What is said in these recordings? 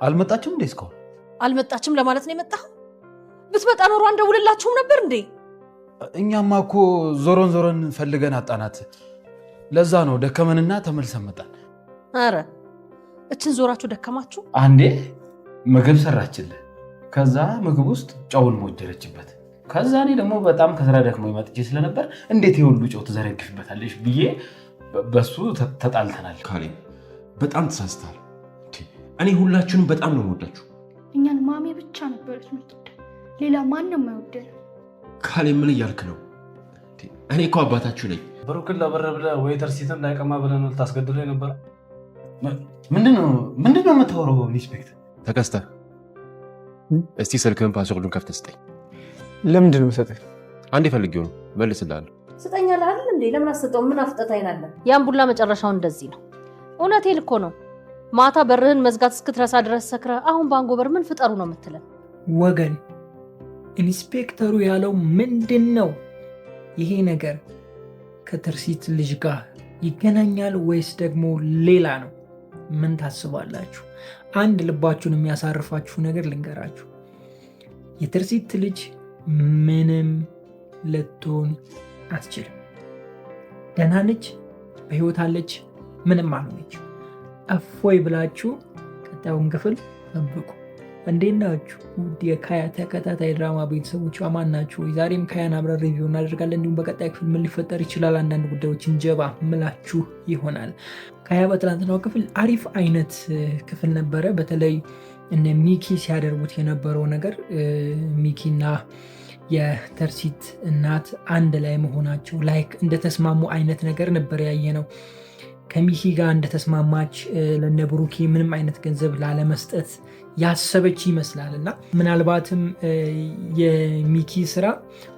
አልመጣችም እንዴ? እስካሁን አልመጣችም ለማለት ነው የመጣኸው? ብትመጣ ኖሮ አንደውልላችሁም ነበር እንዴ? እኛማ እኮ ዞሮን ፈልገን አጣናት። ለዛ ነው ደከመንና ተመልሰን መጣን። አረ እችን ዞራችሁ ደከማችሁ? አንዴ ምግብ ሰራችልህ፣ ከዛ ምግብ ውስጥ ጨውን ሞጀረችበት። ከዛ እኔ ደግሞ በጣም ከስራ ደክሞኝ መጥቼ ስለነበር እንዴት የሁሉ ጨው ትዘረግፍበታለሽ ብዬ በሱ ተጣልተናል። ካሌብ በጣም ተሳስተሃል። እኔ ሁላችሁንም በጣም ነው የምወዳችሁ። እኛን ማሜ ብቻ ነበረች የምትወደን፣ ሌላ ማንም አይወደን። ካሌብ ምን እያልክ ነው? እኔ እኮ አባታችሁ ነኝ። ብሩክን ለብር ብለህ ወይ ተርሲትን እንዳይቀማ ብለህ ነው ልታስገድለው የነበረ? ምንድነው የምታወራው ኢንስፔክተር? ተከስተ እስቲ ስልክህን ፓስወርዱን ከፍተህ ስጠኝ። ለምንድን ነው የምሰጥህ? አንዴ ፈልጌው ነው መልስልሃለሁ። ስጠኛለህ አይደል እንዴ? ለምን አትሰጠው? ምን አፍጠት አይናለን? ያን ቡላ መጨረሻው እንደዚህ ነው። እውነቴን እኮ ነው። ማታ በርህን መዝጋት እስክትረሳ ድረስ ሰክረህ አሁን ባንጎበር ምን ፍጠሩ ነው የምትለን? ወገን ኢንስፔክተሩ ያለው ምንድን ነው? ይሄ ነገር ከትርሲት ልጅ ጋር ይገናኛል ወይስ ደግሞ ሌላ ነው? ምን ታስባላችሁ? አንድ ልባችሁን የሚያሳርፋችሁ ነገር ልንገራችሁ። የትርሲት ልጅ ምንም ልትሆን አትችልም። ደህና ነች፣ በህይወት አለች፣ ምንም አልሆነች። እፎይ ብላችሁ ቀጣዩን ክፍል ጠብቁ። እንዴት ናችሁ ውድ የካያ ተከታታይ ድራማ ቤተሰቦች? አማን ናችሁ? ዛሬም ካያን አብረን ሪቪው እናደርጋለን። እንዲሁም በቀጣይ ክፍል ምን ሊፈጠር ይችላል አንዳንድ ጉዳዮችን ጀባ ምላችሁ ይሆናል። ካያ በትናንትናው ክፍል አሪፍ አይነት ክፍል ነበረ። በተለይ እነ ሚኪ ሲያደርጉት የነበረው ነገር ሚኪና የተርሲት እናት አንድ ላይ መሆናቸው ላይክ እንደተስማሙ አይነት ነገር ነበር ያየ ነው። ከሚኪ ጋር እንደተስማማች ለነ ብሩኬ ምንም አይነት ገንዘብ ላለመስጠት ያሰበች ይመስላል እና ምናልባትም የሚኪ ስራ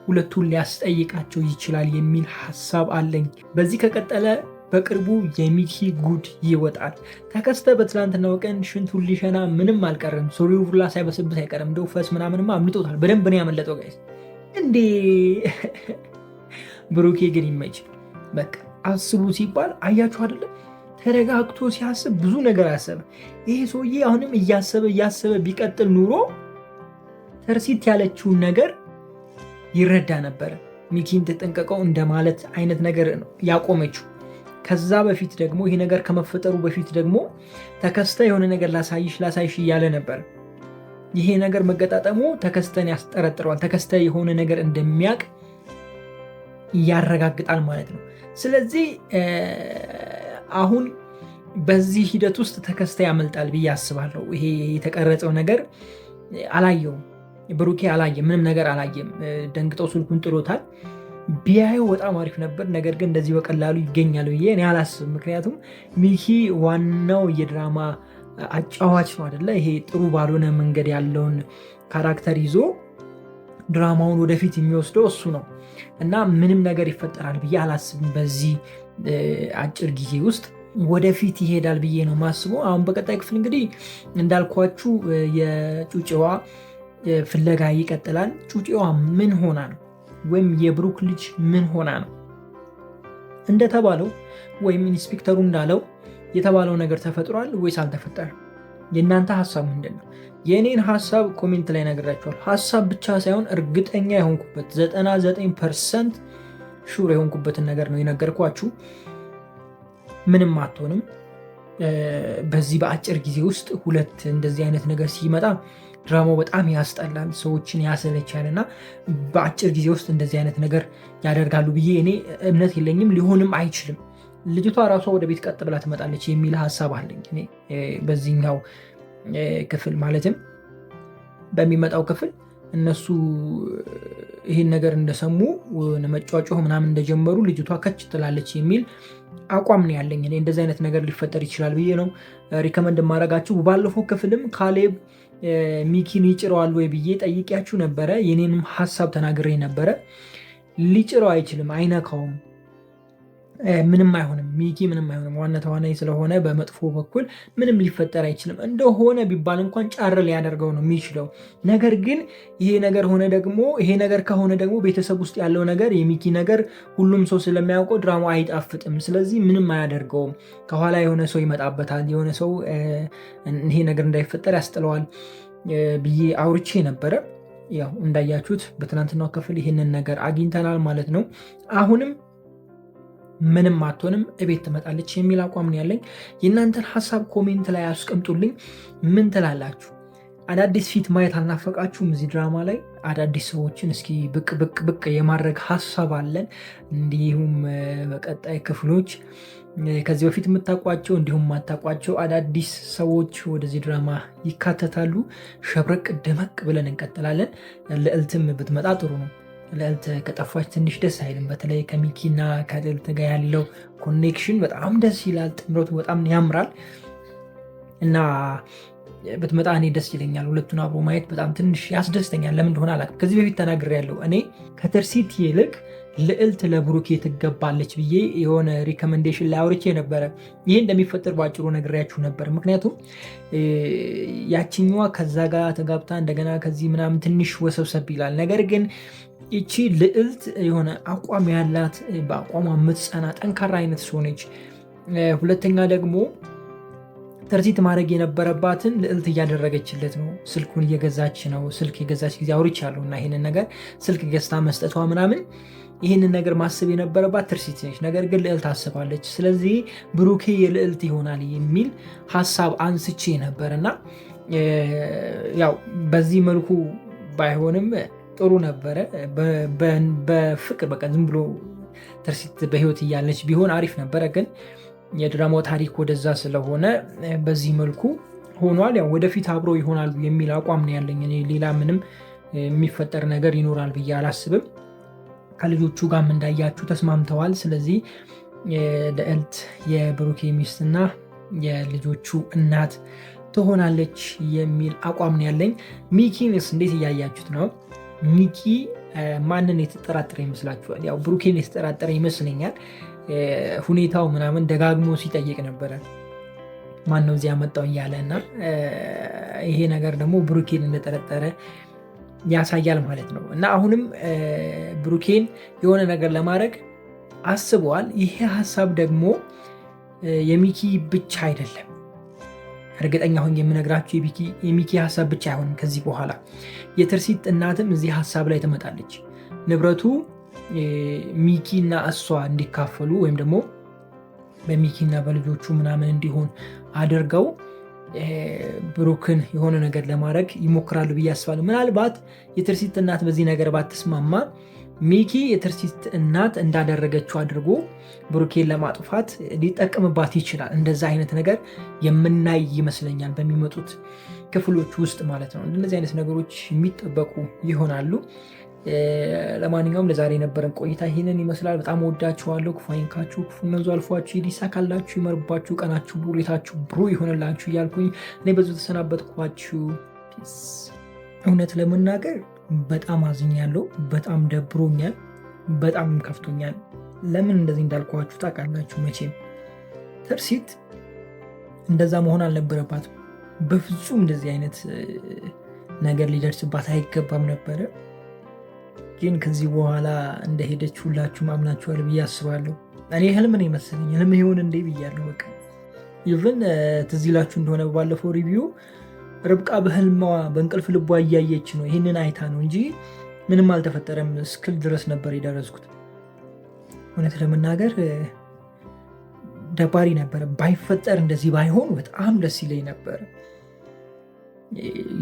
ሁለቱን ሊያስጠይቃቸው ይችላል የሚል ሀሳብ አለኝ። በዚህ ከቀጠለ በቅርቡ የሚኪ ጉድ ይወጣል። ተከስተ በትላንትናው ቀን ሽንቱን ሊሸና ምንም አልቀርም፣ ሱሪው ሁላ ሳይበስብት አይቀርም። እንደው ፈስ ምናምንማ አምልጦታል። በደንብ ነው ያመለጠው ጋይስ እንዴ። ብሩኬ ግን ይመች። በቃ አስቡ ሲባል አያችሁ አይደለም? ተረጋግቶ ሲያስብ ብዙ ነገር አሰበ። ይሄ ሰውዬ አሁንም እያሰበ ቢቀጥል ኑሮ ተርሲት ያለችውን ነገር ይረዳ ነበረ። ሚኪን ተጠንቀቀው እንደማለት አይነት ነገር ነው ያቆመችው። ከዛ በፊት ደግሞ ይሄ ነገር ከመፈጠሩ በፊት ደግሞ ተከስተ የሆነ ነገር ላሳይሽ እያለ ነበር። ይሄ ነገር መገጣጠሙ ተከስተን ያስጠረጥረዋል። ተከስተ የሆነ ነገር እንደሚያውቅ ያረጋግጣል ማለት ነው። ስለዚህ አሁን በዚህ ሂደት ውስጥ ተከስተ ያመልጣል ብዬ አስባለሁ። ይሄ የተቀረጸው ነገር አላየውም፣ ብሩኬ አላየም፣ ምንም ነገር አላየም። ደንግጠው ስልኩን ጥሎታል። ቢያየው በጣም አሪፍ ነበር። ነገር ግን እንደዚህ በቀላሉ ይገኛል ብዬ እኔ አላስብም። ምክንያቱም ሚኪ ዋናው የድራማ አጫዋች ነው አይደለ? ይሄ ጥሩ ባልሆነ መንገድ ያለውን ካራክተር ይዞ ድራማውን ወደፊት የሚወስደው እሱ ነው እና ምንም ነገር ይፈጠራል ብዬ አላስብም። በዚህ አጭር ጊዜ ውስጥ ወደፊት ይሄዳል ብዬ ነው ማስበው። አሁን በቀጣይ ክፍል እንግዲህ እንዳልኳችሁ የጩጬዋ ፍለጋ ይቀጥላል። ጩጬዋ ምን ሆና ነው ወይም የብሩክ ልጅ ምን ሆና ነው እንደተባለው ወይም ኢንስፔክተሩ እንዳለው የተባለው ነገር ተፈጥሯል ወይስ አልተፈጠረም? የእናንተ ሀሳብ ምንድን ነው? የእኔን ሀሳብ ኮሜንት ላይ ነግራችኋል። ሀሳብ ብቻ ሳይሆን እርግጠኛ የሆንኩበት 99% ሹር የሆንኩበትን ነገር ነው የነገርኳችሁ። ምንም አትሆንም። በዚህ በአጭር ጊዜ ውስጥ ሁለት እንደዚህ አይነት ነገር ሲመጣ ድራማው በጣም ያስጠላል፣ ሰዎችን ያሰለቻል እና በአጭር ጊዜ ውስጥ እንደዚህ አይነት ነገር ያደርጋሉ ብዬ እኔ እምነት የለኝም። ሊሆንም አይችልም። ልጅቷ ራሷ ወደ ቤት ቀጥ ብላ ትመጣለች የሚል ሀሳብ አለኝ እኔ በዚህኛው ክፍል። ማለትም በሚመጣው ክፍል እነሱ ይህን ነገር እንደሰሙ መጫጮህ ምናምን እንደጀመሩ ልጅቷ ከች ትላለች የሚል አቋም ነው ያለኝ እኔ። እንደዚህ አይነት ነገር ሊፈጠር ይችላል ብዬ ነው ሪከመንድ ማድረጋችሁ። ባለፈው ክፍልም ካሌብ ሚኪን ይጭረዋል ወይ ብዬ ጠይቂያችሁ ነበረ። የኔንም ሀሳብ ተናግሬ ነበረ። ሊጭረው አይችልም፣ አይነካውም። ምንም አይሆንም፣ ሚኪ ምንም አይሆንም። ዋና ተዋናይ ስለሆነ በመጥፎ በኩል ምንም ሊፈጠር አይችልም። እንደሆነ ቢባል እንኳን ጫር ሊያደርገው ነው የሚችለው። ነገር ግን ይሄ ነገር ከሆነ ደግሞ ቤተሰብ ውስጥ ያለው ነገር የሚኪ ነገር ሁሉም ሰው ስለሚያውቀው ድራማው አይጣፍጥም። ስለዚህ ምንም አያደርገውም። ከኋላ የሆነ ሰው ይመጣበታል፣ የሆነ ሰው ይሄ ነገር እንዳይፈጠር ያስጥለዋል ብዬ አውርቼ ነበረ። ያው እንዳያችሁት በትናንትናው ክፍል ይህንን ነገር አግኝተናል ማለት ነው። አሁንም ምንም አትሆንም እቤት ትመጣለች የሚል አቋም ነው ያለኝ። የእናንተን ሀሳብ ኮሜንት ላይ አስቀምጡልኝ። ምን ትላላችሁ? አዳዲስ ፊት ማየት አልናፈቃችሁም? እዚህ ድራማ ላይ አዳዲስ ሰዎችን እስኪ ብቅ የማድረግ ሀሳብ አለን። እንዲሁም በቀጣይ ክፍሎች ከዚህ በፊት የምታውቋቸው እንዲሁም የማታውቋቸው አዳዲስ ሰዎች ወደዚህ ድራማ ይካተታሉ። ሸብረቅ ደመቅ ብለን እንቀጥላለን። ልዕልትም ብትመጣ ጥሩ ነው። ልዕልት ከጠፋች ትንሽ ደስ አይልም። በተለይ ከሚኪና ከልዕልት ጋር ያለው ኮኔክሽን በጣም ደስ ይላል። ጥምረቱ በጣም ያምራል እና ብትመጣ እኔ ደስ ይለኛል። ሁለቱን አብሮ ማየት በጣም ትንሽ ያስደስተኛል። ለምን እንደሆነ አላውቅም። ከዚህ በፊት ተናግሬያለሁ። እኔ ከትርሲት ይልቅ ልዕልት ለብሩኬ ትገባለች ብዬ የሆነ ሪኮመንዴሽን ላይ አውርቼ ነበረ። ይሄ እንደሚፈጠር በአጭሩ ነግሬያችሁ ነበር። ምክንያቱም ያችኛዋ ከዛ ጋር ተጋብታ እንደገና ከዚህ ምናምን ትንሽ ወሰብሰብ ይላል። ነገር ግን ይቺ ልዕልት የሆነ አቋም ያላት በአቋሟ የምትጸና ጠንካራ አይነት ሰው ነች። ሁለተኛ ደግሞ ትርሲት ማድረግ የነበረባትን ልዕልት እያደረገችለት ነው። ስልኩን እየገዛች ነው። ስልክ የገዛች ጊዜ አውርቻለሁ እና ይህንን ነገር ስልክ ገዝታ መስጠቷ ምናምን ይህንን ነገር ማሰብ የነበረባት ትርሲት ነች። ነገር ግን ልዕልት አስባለች። ስለዚህ ብሩኬ የልዕልት ይሆናል የሚል ሀሳብ አንስቼ ነበር እና ያው በዚህ መልኩ ባይሆንም ጥሩ ነበረ። በፍቅር በቃ ዝም ብሎ ትርሲት በህይወት እያለች ቢሆን አሪፍ ነበረ። ግን የድራማው ታሪክ ወደዛ ስለሆነ በዚህ መልኩ ሆኗል። ያው ወደፊት አብሮ ይሆናሉ የሚል አቋም ነው ያለኝ። ሌላ ምንም የሚፈጠር ነገር ይኖራል ብዬ አላስብም። ከልጆቹ ጋርም እንዳያችሁ ተስማምተዋል። ስለዚህ ልዕልት የብሩኬ ሚስትና የልጆቹ እናት ትሆናለች የሚል አቋም ነው ያለኝ። ሚኪንስ እንዴት እያያችሁት ነው? ሚኪ ማንን የተጠራጠረ ይመስላችኋል? ያው ብሩኬን የተጠራጠረ ይመስለኛል። ሁኔታው ምናምን ደጋግሞ ሲጠይቅ ነበረ ማን ነው እዚያ መጣው እያለ እና ይሄ ነገር ደግሞ ብሩኬን እንደጠረጠረ ያሳያል ማለት ነው። እና አሁንም ብሩኬን የሆነ ነገር ለማድረግ አስበዋል። ይሄ ሀሳብ ደግሞ የሚኪ ብቻ አይደለም። እርግጠኛ ሆኜ የምነግራችሁ የሚኪ ሀሳብ ብቻ አይሆንም። ከዚህ በኋላ የትርሲት እናትም እዚህ ሀሳብ ላይ ትመጣለች። ንብረቱ ሚኪና እሷ እንዲካፈሉ ወይም ደግሞ በሚኪና በልጆቹ ምናምን እንዲሆን አድርገው ብሩክን የሆነ ነገር ለማድረግ ይሞክራሉ ብዬ አስባለሁ። ምናልባት የትርሲት እናት በዚህ ነገር ባትስማማ ሚኪ የትርሲት እናት እንዳደረገችው አድርጎ ብሩኬን ለማጥፋት ሊጠቀምባት ይችላል። እንደዛ አይነት ነገር የምናይ ይመስለኛል በሚመጡት ክፍሎች ውስጥ ማለት ነው። እንደዚህ አይነት ነገሮች የሚጠበቁ ይሆናሉ። ለማንኛውም ለዛሬ የነበረን ቆይታ ይህንን ይመስላል። በጣም ወዳችኋለሁ። ክፉ አይንካችሁ፣ ክፉ መንዙ አልፏችሁ፣ ይሳካላችሁ፣ ይመርባችሁ፣ ቀናችሁ ብሩ፣ ቤታችሁ ብሩ ይሆንላችሁ እያልኩኝ እኔ በዙ ተሰናበትኳችሁ። እውነት ለመናገር በጣም አዝኛለሁ። በጣም ደብሮኛል። በጣም ከፍቶኛል። ለምን እንደዚህ እንዳልኳችሁ ታውቃላችሁ። መቼም ትርሲት እንደዛ መሆን አልነበረባትም። በፍጹም እንደዚህ አይነት ነገር ሊደርስባት አይገባም ነበረ። ግን ከዚህ በኋላ እንደሄደች ሁላችሁም አምናችኋል ብዬ አስባለሁ። እኔ ህልም ነው የመሰለኝ። ህልም ይሆን እንዴ ብያለሁ። በቃ ኢቭን ትዝ ይላችሁ እንደሆነ ባለፈው ሪቪው ርብቃ በህልሟ በእንቅልፍ ልቧ እያየች ነው ይህንን አይታ ነው እንጂ ምንም አልተፈጠረም እስክል ድረስ ነበር የደረስኩት። እውነት ለመናገር ደባሪ ነበረ። ባይፈጠር እንደዚህ ባይሆን በጣም ደስ ይለኝ ነበር።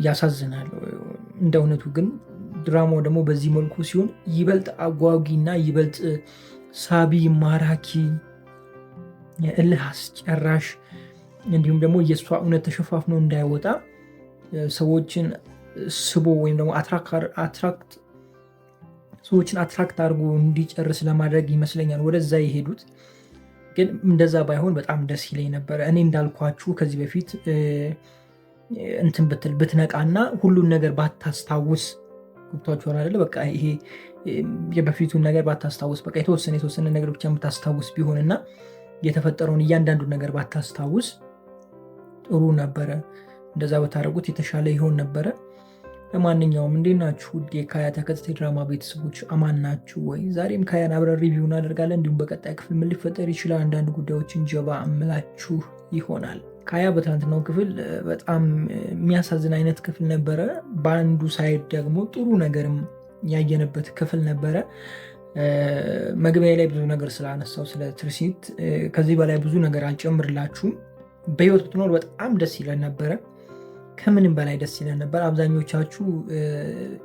ያሳዝናል እንደ እውነቱ። ግን ድራማው ደግሞ በዚህ መልኩ ሲሆን ይበልጥ አጓጊና ይበልጥ ሳቢ፣ ማራኪ፣ እልህ አስጨራሽ እንዲሁም ደግሞ የእሷ እውነት ተሸፋፍኖ እንዳይወጣ ሰዎችን ስቦ ወይም ደግሞ ሰዎችን አትራክት አድርጎ እንዲጨርስ ለማድረግ ይመስለኛል ወደዛ የሄዱት። ግን እንደዛ ባይሆን በጣም ደስ ይለኝ ነበረ። እኔ እንዳልኳችሁ ከዚህ በፊት እንትን ብትነቃና ሁሉን ነገር ባታስታውስ ገብቷችኋል አይደለ? በቃ ይሄ የበፊቱን ነገር ባታስታውስ፣ በቃ የተወሰነ ነገር ብቻ የምታስታውስ ቢሆንና የተፈጠረውን እያንዳንዱን ነገር ባታስታውስ ጥሩ ነበረ። እንደዛ በታደረጉት የተሻለ ይሆን ነበረ። ለማንኛውም እንዴት ናችሁ ውድ የካያ ተከታታይ ድራማ ቤተሰቦች፣ አማን ናችሁ ወይ? ዛሬም ካያን አብረን ሪቪው እናደርጋለን። እንዲሁም በቀጣይ ክፍል ምን ሊፈጠር ይችላል አንዳንድ ጉዳዮችን ጀባ እምላችሁ ይሆናል። ካያ በትናንትናው ክፍል በጣም የሚያሳዝን አይነት ክፍል ነበረ። በአንዱ ሳይድ ደግሞ ጥሩ ነገርም ያየንበት ክፍል ነበረ። መግቢያ ላይ ብዙ ነገር ስላነሳው ስለ ትርሲት ከዚህ በላይ ብዙ ነገር አልጨምርላችሁም። በህይወት ብትኖር በጣም ደስ ይለን ነበረ። ከምንም በላይ ደስ ይለን ነበር። አብዛኞቻችሁ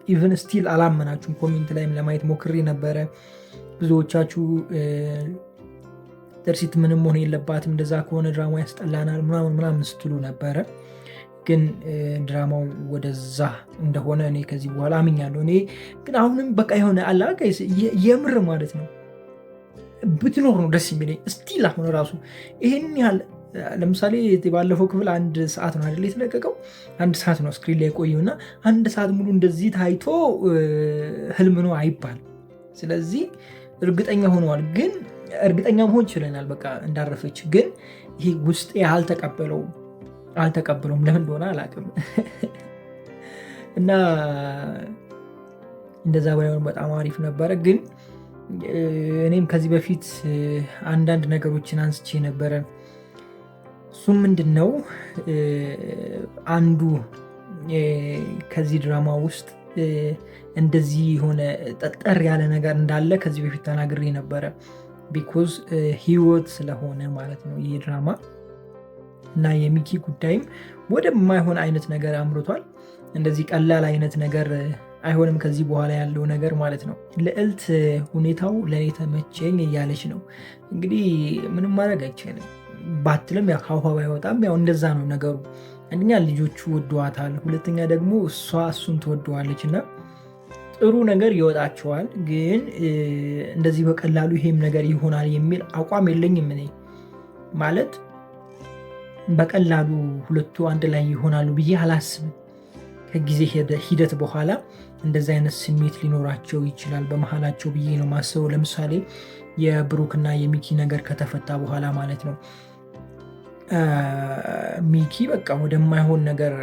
ኢቨን ስቲል አላመናችሁም። ኮሜንት ላይም ለማየት ሞክሬ ነበረ። ብዙዎቻችሁ ትርሲት ምንም መሆን የለባትም፣ እንደዛ ከሆነ ድራማ ያስጠላናል ምናምን ስትሉ ነበረ። ግን ድራማው ወደዛ እንደሆነ እኔ ከዚህ በኋላ አምኛለሁ። እኔ ግን አሁንም በቃ የሆነ አላ የምር ማለት ነው ብትኖር ነው ደስ የሚለኝ። ስቲል አሁን ራሱ ይሄን ያህል ለምሳሌ ባለፈው ክፍል 1 ሰዓት ነው አይደል የተለቀቀው? 1 ሰዓት ነው ስክሪን ላይ የቆየው እና 1 ሰዓት ሙሉ እንደዚህ ታይቶ ህልም ነው አይባል። ስለዚህ እርግጠኛ ሆነዋል። ግን እርግጠኛ መሆን ችለናል በቃ እንዳረፈች። ግን ይሄ ውስጤ አልተቀበለውም። ለምን እንደሆነ አላውቅም። እና እንደዛ ባይሆን በጣም አሪፍ ነበረ። ግን እኔም ከዚህ በፊት አንዳንድ ነገሮችን አንስቼ ነበረ። እሱም ምንድን ነው አንዱ ከዚህ ድራማ ውስጥ እንደዚህ የሆነ ጠጠር ያለ ነገር እንዳለ ከዚህ በፊት ተናግሬ ነበረ። ቢኮዝ ህይወት ስለሆነ ማለት ነው ይህ ድራማ እና የሚኪ ጉዳይም ወደማይሆን አይነት ነገር አምርቷል። እንደዚህ ቀላል አይነት ነገር አይሆንም ከዚህ በኋላ ያለው ነገር ማለት ነው። ልዕልት ሁኔታው ለእኔ ተመቸኝ እያለች ነው እንግዲህ ምንም ማድረግ አይቻልም ባትልም ያው ሀውሀ ባይወጣም ያው እንደዛ ነው ነገሩ። አንደኛ ልጆቹ ወደዋታል፣ ሁለተኛ ደግሞ እሷ እሱን ትወደዋለች እና ጥሩ ነገር ይወጣቸዋል። ግን እንደዚህ በቀላሉ ይሄም ነገር ይሆናል የሚል አቋም የለኝም እኔ ማለት በቀላሉ ሁለቱ አንድ ላይ ይሆናሉ ብዬ አላስብም። ከጊዜ ሂደት በኋላ እንደዚህ አይነት ስሜት ሊኖራቸው ይችላል በመሀላቸው ብዬ ነው ማስበው። ለምሳሌ የብሩክና የሚኪ ነገር ከተፈታ በኋላ ማለት ነው ሚኪ በቃ ወደማይሆን ነገር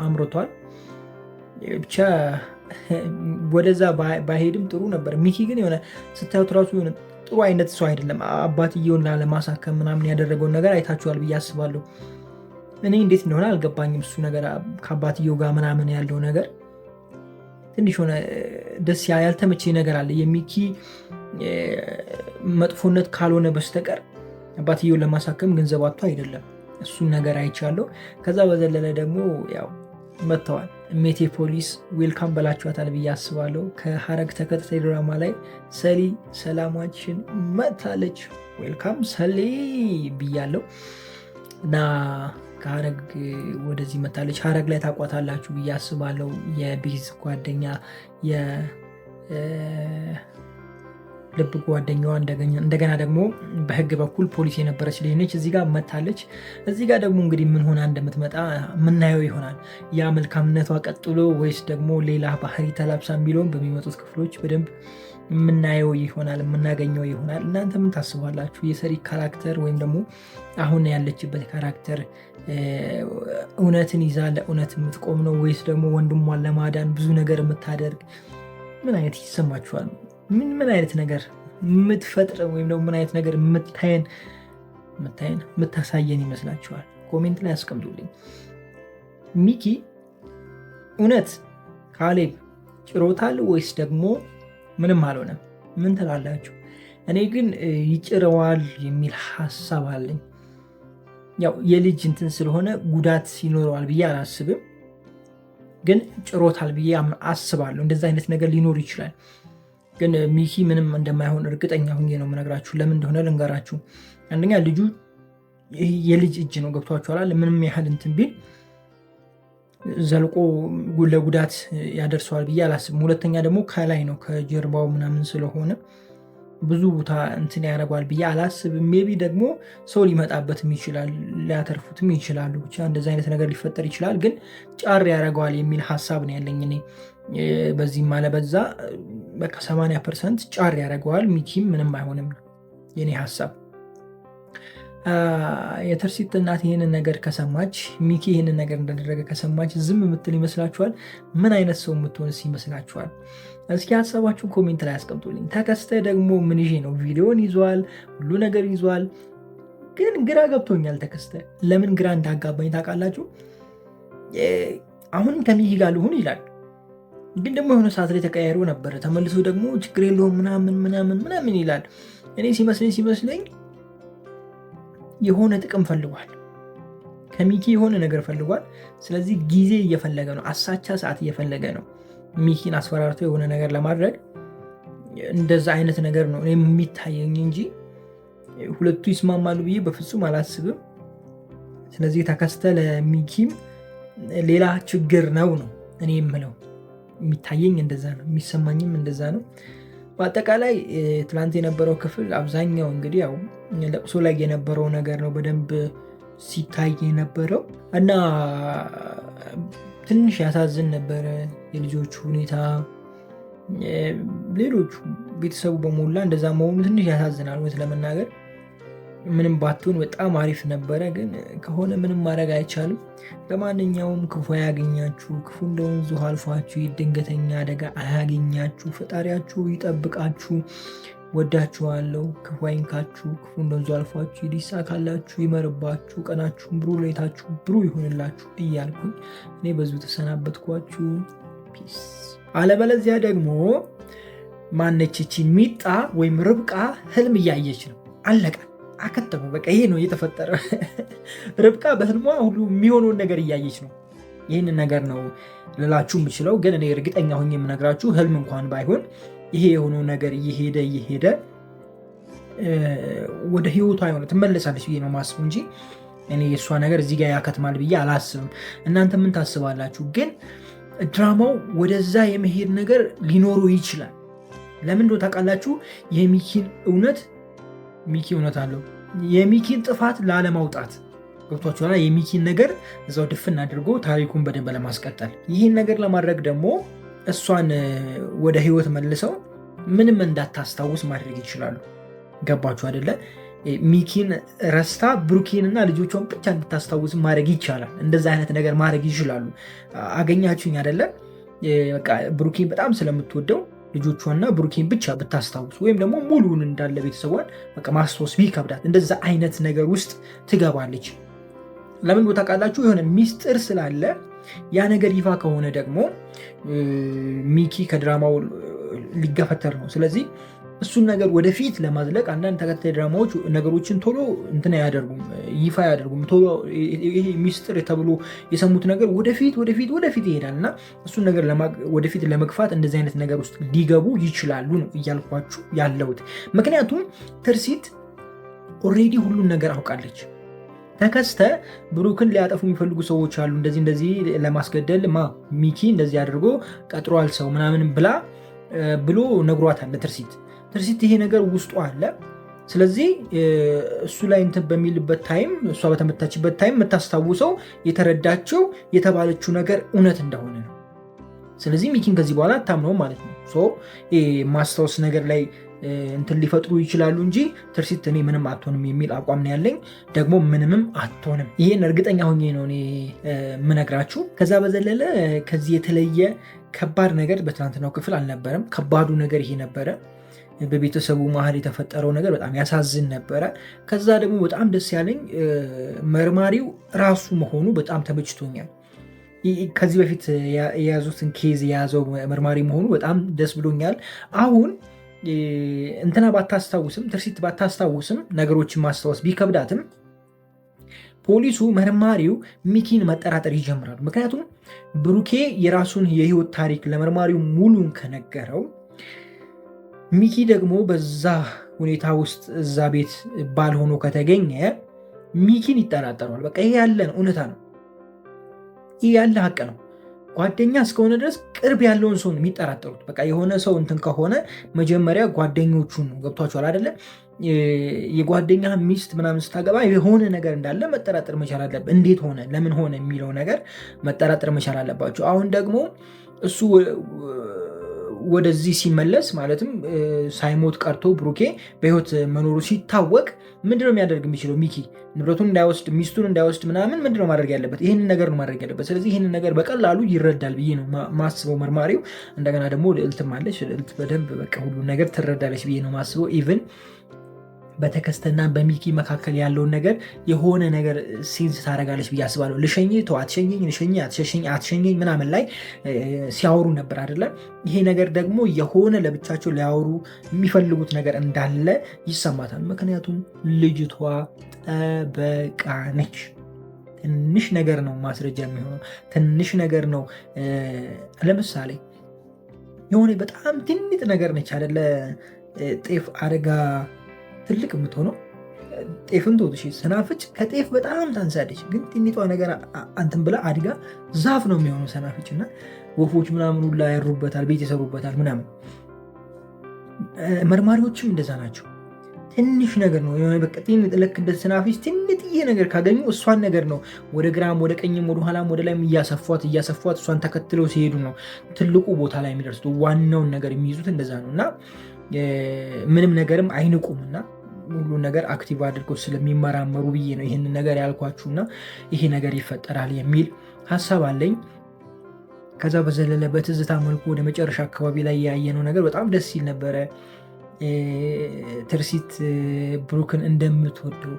አምርቷል። ብቻ ወደዛ ባይሄድም ጥሩ ነበር። ሚኪ ግን የሆነ ስታዩት ራሱ የሆነ ጥሩ አይነት ሰው አይደለም። አባትየውን ላለማሳከም ምናምን ያደረገውን ነገር አይታችኋል ብዬ አስባለሁ። እኔ እንዴት እንደሆነ አልገባኝም። እሱ ነገር ከአባትየው ጋር ምናምን ያለው ነገር ትንሽ ሆነ ደስ ያልተመቸኝ ነገር አለ። የሚኪ መጥፎነት ካልሆነ በስተቀር አባትየውን ለማሳከም ገንዘብ አጥቶ አይደለም። እሱን ነገር አይቻለሁ። ከዛ በዘለለ ደግሞ ያው መጥተዋል። ሜቴ ፖሊስ ዌልካም በላችኋታል ብዬ አስባለሁ። ከሀረግ ተከታታይ ድራማ ላይ ሰሊ ሰላማችን መጥታለች። ዌልካም ሰሊ ብያለሁ እና ከሀረግ ወደዚህ መጥታለች። ሀረግ ላይ ታቋታላችሁ ብዬ አስባለሁ። የቤዝ ጓደኛ ልብ ጓደኛዋ እንደገና ደግሞ በህግ በኩል ፖሊስ የነበረች ልጅ ነች። እዚህ ጋር መታለች። እዚህ ጋር ደግሞ እንግዲህ ምን ሆና እንደምትመጣ የምናየው ይሆናል። ያ መልካምነቷ ቀጥሎ ወይስ ደግሞ ሌላ ባህሪ ተላብሳ የሚለውን በሚመጡት ክፍሎች በደንብ የምናየው ይሆናል፣ የምናገኘው ይሆናል። እናንተ ምን ታስባላችሁ? የሰሪ ካራክተር ወይም ደግሞ አሁን ያለችበት ካራክተር እውነትን ይዛ ለእውነት የምትቆም ነው ወይስ ደግሞ ወንድሟን ለማዳን ብዙ ነገር የምታደርግ ምን አይነት ይሰማችኋል? ምን አይነት ነገር የምትፈጥር ወይም ደግሞ ምን አይነት ነገር የምታሳየን ይመስላችኋል? ኮሜንት ላይ አስቀምጡልኝ። ሚኪ እውነት ካሌብ ጭሮታል ወይስ ደግሞ ምንም አልሆነም? ምን ትላላችሁ? እኔ ግን ይጭረዋል የሚል ሀሳብ አለኝ። ያው የልጅ እንትን ስለሆነ ጉዳት ይኖረዋል ብዬ አላስብም፣ ግን ጭሮታል ብዬ አስባለሁ። እንደዛ አይነት ነገር ሊኖር ይችላል። ግን ሚኪ ምንም እንደማይሆን እርግጠኛ ሁኜ ነው የምነግራችሁ። ለምን እንደሆነ ልንገራችሁ። አንደኛ ልጁ የልጅ እጅ ነው፣ ገብቷችኋል? ምንም ያህል እንትን ቢል ዘልቆ ለጉዳት ያደርሰዋል ብዬ አላስብም። ሁለተኛ ደግሞ ከላይ ነው ከጀርባው ምናምን ስለሆነ ብዙ ቦታ እንትን ያደርገዋል ብዬ አላስብም። ሜቢ ደግሞ ሰው ሊመጣበትም ይችላል፣ ሊያተርፉትም ይችላሉ። ብቻ እንደዚህ አይነት ነገር ሊፈጠር ይችላል። ግን ጫር ያደርገዋል የሚል ሀሳብ ነው ያለኝ እኔ። በዚህም አለበዛ በቃ 80% ጫር ያደርገዋል። ሚኪም ምንም አይሆንም ነው የኔ ሀሳብ። የትርሲት እናት ይህንን ነገር ከሰማች፣ ሚኪ ይህንን ነገር እንዳደረገ ከሰማች ዝም የምትል ይመስላችኋል? ምን አይነት ሰው የምትሆንስ ይመስላችኋል? እስኪ ሀሳባችሁን ኮሜንት ላይ አስቀምጡልኝ። ተከስተ ደግሞ ምን ይዤ ነው? ቪዲዮን ይዟል፣ ሁሉ ነገር ይዟል፣ ግን ግራ ገብቶኛል። ተከስተ ለምን ግራ እንዳጋባኝ ታውቃላችሁ? አሁንም ከሚኪ ጋር ልሁን ይላል፣ ግን ደግሞ የሆነ ሰዓት ላይ ተቀያይሮ ነበረ። ተመልሶ ደግሞ ችግር የለውም ምናምን ይላል። እኔ ሲመስለኝ የሆነ ጥቅም ፈልጓል፣ ከሚኪ የሆነ ነገር ፈልጓል። ስለዚህ ጊዜ እየፈለገ ነው፣ አሳቻ ሰዓት እየፈለገ ነው ሚኪን አስፈራርቶ የሆነ ነገር ለማድረግ። እንደዛ አይነት ነገር ነው የሚታየኝ እንጂ ሁለቱ ይስማማሉ ብዬ በፍጹም አላስብም። ስለዚህ ተከስተ ለሚኪም ሌላ ችግር ነው እኔ የምለው። የሚታየኝ እንደዛ ነው፣ የሚሰማኝም እንደዛ ነው። በአጠቃላይ ትላንት የነበረው ክፍል አብዛኛው እንግዲህ ያው ለቅሶ ላይ የነበረው ነገር ነው በደንብ ሲታይ የነበረው እና ትንሽ ያሳዝን ነበረ የልጆቹ ሁኔታ። ሌሎቹ ቤተሰቡ በሞላ እንደዛ መሆኑ ትንሽ ያሳዝናል። እውነት ለመናገር ምንም ባትሆን በጣም አሪፍ ነበረ፣ ግን ከሆነ ምንም ማድረግ አይቻልም። ለማንኛውም ክፉ አያገኛችሁ፣ ክፉ እንደ ወንዙ አልፏችሁ፣ ድንገተኛ አደጋ አያገኛችሁ፣ ፈጣሪያችሁ ይጠብቃችሁ። ወዳችኋለሁ። ክፉ አይንካችሁ፣ ክፉ እንደ ወንዙ አልፏችሁ ይሳካላችሁ፣ ይመርባችሁ፣ ቀናችሁን ብሩ፣ ሌታችሁ ብሩ ይሆንላችሁ እያልኩኝ እኔ በዙ ተሰናበትኳችሁ። ፒስ። አለበለዚያ ደግሞ ማነችቺ ሚጣ ወይም ርብቃ ህልም እያየች ነው። አለቀ፣ አከተመ። በቃ ይሄ ነው እየተፈጠረ። ርብቃ በህልሟ ሁሉ የሚሆነውን ነገር እያየች ነው። ይህንን ነገር ነው ልላችሁ የምችለው። ግን እኔ እርግጠኛ ሆኜ የምነግራችሁ ህልም እንኳን ባይሆን ይሄ የሆነው ነገር እየሄደ ወደ ህይወቷ የሆነ ትመለሳለች ብዬ ነው ማስቡ እንጂ እኔ የእሷ ነገር እዚህ ጋር ያከትማል ብዬ አላስብም። እናንተ ምን ታስባላችሁ? ግን ድራማው ወደዛ የመሄድ ነገር ሊኖሩ ይችላል። ለምን እንደው ታውቃላችሁ? የሚኪን ሚኪ እውነት አለው። የሚኪን ጥፋት ላለማውጣት ገብቷችኋል። የሚኪን ነገር እዛው ድፍን አድርጎ ታሪኩን በደንብ ለማስቀጠል፣ ይህን ነገር ለማድረግ ደግሞ እሷን ወደ ህይወት መልሰው ምንም እንዳታስታውስ ማድረግ ይችላሉ። ገባችሁ አይደለ? ሚኪን ረስታ ብሩኬንና ልጆቿን ብቻ እንድታስታውስ ማድረግ ይቻላል። እንደዛ አይነት ነገር ማድረግ ይችላሉ። አገኛችሁኝ አይደለ? በቃ ብሩኬን በጣም ስለምትወደው ልጆቿና ብሩኬን ብቻ ብታስታውስ ወይም ደግሞ ሙሉውን እንዳለ ቤተሰቧን በቃ ማስታወስ ቢከብዳት እንደዛ አይነት ነገር ውስጥ ትገባለች። ለምን ታውቃላችሁ? የሆነ ሚስጥር ስላለ ያ ነገር ይፋ ከሆነ ደግሞ ሚኪ ከድራማው ሊገፈተር ነው። ስለዚህ እሱን ነገር ወደፊት ለማዝለቅ አንዳንድ ተከታታይ ድራማዎች ነገሮችን ቶሎ እንትን አያደርጉም፣ ይፋ አያደርጉም። ቶሎ ይሄ ሚስጥር ተብሎ የሰሙት ነገር ወደፊት ይሄዳል እና እሱን ነገር ወደፊት ለመግፋት እንደዚህ አይነት ነገር ውስጥ ሊገቡ ይችላሉ ነው እያልኳችሁ ያለሁት። ምክንያቱም ትርሲት ኦልሬዲ ሁሉን ነገር አውቃለች። ተከስተ ብሩክን ሊያጠፉ የሚፈልጉ ሰዎች አሉ፣ እንደዚህ ለማስገደል ሚኪ እንደዚህ አድርጎ ቀጥሯል ሰው ምናምን ብሎ ነግሯታል ትርሲት ይሄ ነገር ውስጡ አለ። ስለዚህ እሱ ላይ እንትን በሚልበት ታይም፣ እሷ በተመታችበት ታይም የምታስታውሰው የተረዳችው የተባለችው ነገር እውነት እንደሆነ ነው። ስለዚህ ሚኪን ከዚህ በኋላ አታምነው ማለት ነው። ማስታወስ ነገር ላይ እንትን ሊፈጥሩ ይችላሉ እንጂ ትርሲት እኔ ምንም አትሆንም የሚል አቋም ነው ያለኝ። ደግሞ ምንምም አትሆንም፣ ይሄን እርግጠኛ ሆኜ ነው እኔ የምነግራችሁ። ከዛ በዘለለ ከዚህ የተለየ ከባድ ነገር በትናንትናው ክፍል አልነበረም። ከባዱ ነገር ይሄ ነበረ። በቤተሰቡ መሀል የተፈጠረው ነገር በጣም ያሳዝን ነበረ። ከዛ ደግሞ በጣም ደስ ያለኝ መርማሪው ራሱ መሆኑ በጣም ተመችቶኛል። ከዚህ በፊት የያዙትን ኬዝ የያዘው መርማሪ መሆኑ በጣም ደስ ብሎኛል። አሁን እንትና ባታስታውስም ትርሲት ባታስታውስም ነገሮችን ማስታወስ ቢከብዳትም ፖሊሱ መርማሪው ሚኪን መጠራጠር ይጀምራሉ። ምክንያቱም ብሩኬ የራሱን የህይወት ታሪክ ለመርማሪው ሙሉን ከነገረው ሚኪ ደግሞ በዛ ሁኔታ ውስጥ እዛ ቤት ባልሆኖ ከተገኘ ሚኪን ይጠራጠረዋል። በቃ ይሄ ያለን እውነታ ነው፣ ይሄ ያለ ሀቅ ነው። ጓደኛ እስከሆነ ድረስ ቅርብ ያለውን ሰው ነው የሚጠራጠሩት። በቃ የሆነ ሰው እንትን ከሆነ መጀመሪያ ጓደኞቹን ነው። ገብቷቸዋል አይደለ? የጓደኛ ሚስት ምናምን ስታገባ የሆነ ነገር እንዳለ መጠራጠር መቻል አለብህ። እንዴት ሆነ ለምን ሆነ የሚለው ነገር መጠራጠር መቻል አለባቸው። አሁን ደግሞ እሱ ወደዚህ ሲመለስ ማለትም ሳይሞት ቀርቶ ብሩኬ በህይወት መኖሩ ሲታወቅ ምንድነው የሚያደርግ የሚችለው? ሚኪ ንብረቱን እንዳይወስድ ሚስቱን እንዳይወስድ ምናምን ምንድነው ማድረግ ያለበት? ይህንን ነገር ነው ማድረግ ያለበት። ስለዚህ ይህንን ነገር በቀላሉ ይረዳል ብዬ ነው ማስበው መርማሪው። እንደገና ደግሞ ልዕልትም አለች። ልዕልት በደንብ በቃ ሁሉ ነገር ትረዳለች ብዬ ነው ማስበው። ኢቭን በተከስተና በሚኪ መካከል ያለውን ነገር የሆነ ነገር ሴንስ ታደርጋለች ብዬ አስባለሁ። ልሸኝ ተው አትሸኘኝ፣ ልሸኝ አትሸኘኝ ምናምን ላይ ሲያወሩ ነበር አይደለም። ይሄ ነገር ደግሞ የሆነ ለብቻቸው ሊያወሩ የሚፈልጉት ነገር እንዳለ ይሰማታል። ምክንያቱም ልጅቷ ጠበቃ ነች። ትንሽ ነገር ነው ማስረጃ የሚሆነው፣ ትንሽ ነገር ነው። ለምሳሌ የሆነ በጣም ትንጥ ነገር ነች አይደለ? ጤፍ አደጋ ትልቅ የምትሆነው ጤፍም ትወጥሽ ሰናፍጭ ከጤፍ በጣም ታንሳለች። ግን ትንሿ ነገር አንትን ብላ አድጋ ዛፍ ነው የሚሆነው ሰናፍጭ እና ወፎች ምናምን ሁላ ያሩበታል፣ ቤት ይሰሩበታል ምናምን። መርማሪዎችም እንደዛ ናቸው። ትንሽ ነገር ነው የሆነ በቃ ልክ እንደ ሰናፍጭ ትንጥዬ ነገር ካገኙ እሷን ነገር ነው ወደ ግራም ወደ ቀኝም ወደ ኋላም ወደ ላይም እያሰፏት እሷን ተከትለው ሲሄዱ ነው ትልቁ ቦታ ላይ የሚደርሱት። ዋናውን ነገር የሚይዙት እንደዛ ነው እና ምንም ነገርም አይንቁም እና ሁሉ ነገር አክቲቭ አድርገው ስለሚመራመሩ ብዬ ነው ይህንን ነገር ያልኳችሁና ይሄ ነገር ይፈጠራል የሚል ሀሳብ አለኝ። ከዛ በዘለለ በትዝታ መልኩ ወደ መጨረሻ አካባቢ ላይ ያየነው ነገር በጣም ደስ ሲል ነበረ። ትርሲት ብሩክን እንደምትወደው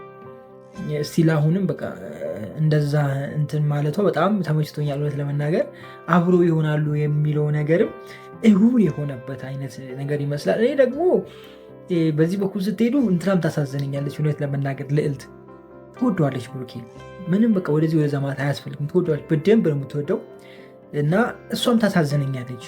ስቲል አሁንም በቃ እንደዛ እንትን ማለቷ በጣም ተመችቶኛል። እውነት ለመናገር አብሮ ይሆናሉ የሚለው ነገርም እውን የሆነበት አይነት ነገር ይመስላል። እኔ ደግሞ በዚህ በኩል ስትሄዱ እንትናም ታሳዘነኛለች። እውነት ለመናገር ልዕልት ትወደዋለች ብሩኬ። ምንም በቃ ወደዚህ ወደዛ ማለት አያስፈልግም። ትወደዋለች፣ በደንብ ነው የምትወደው እና እሷም ታሳዘነኛለች።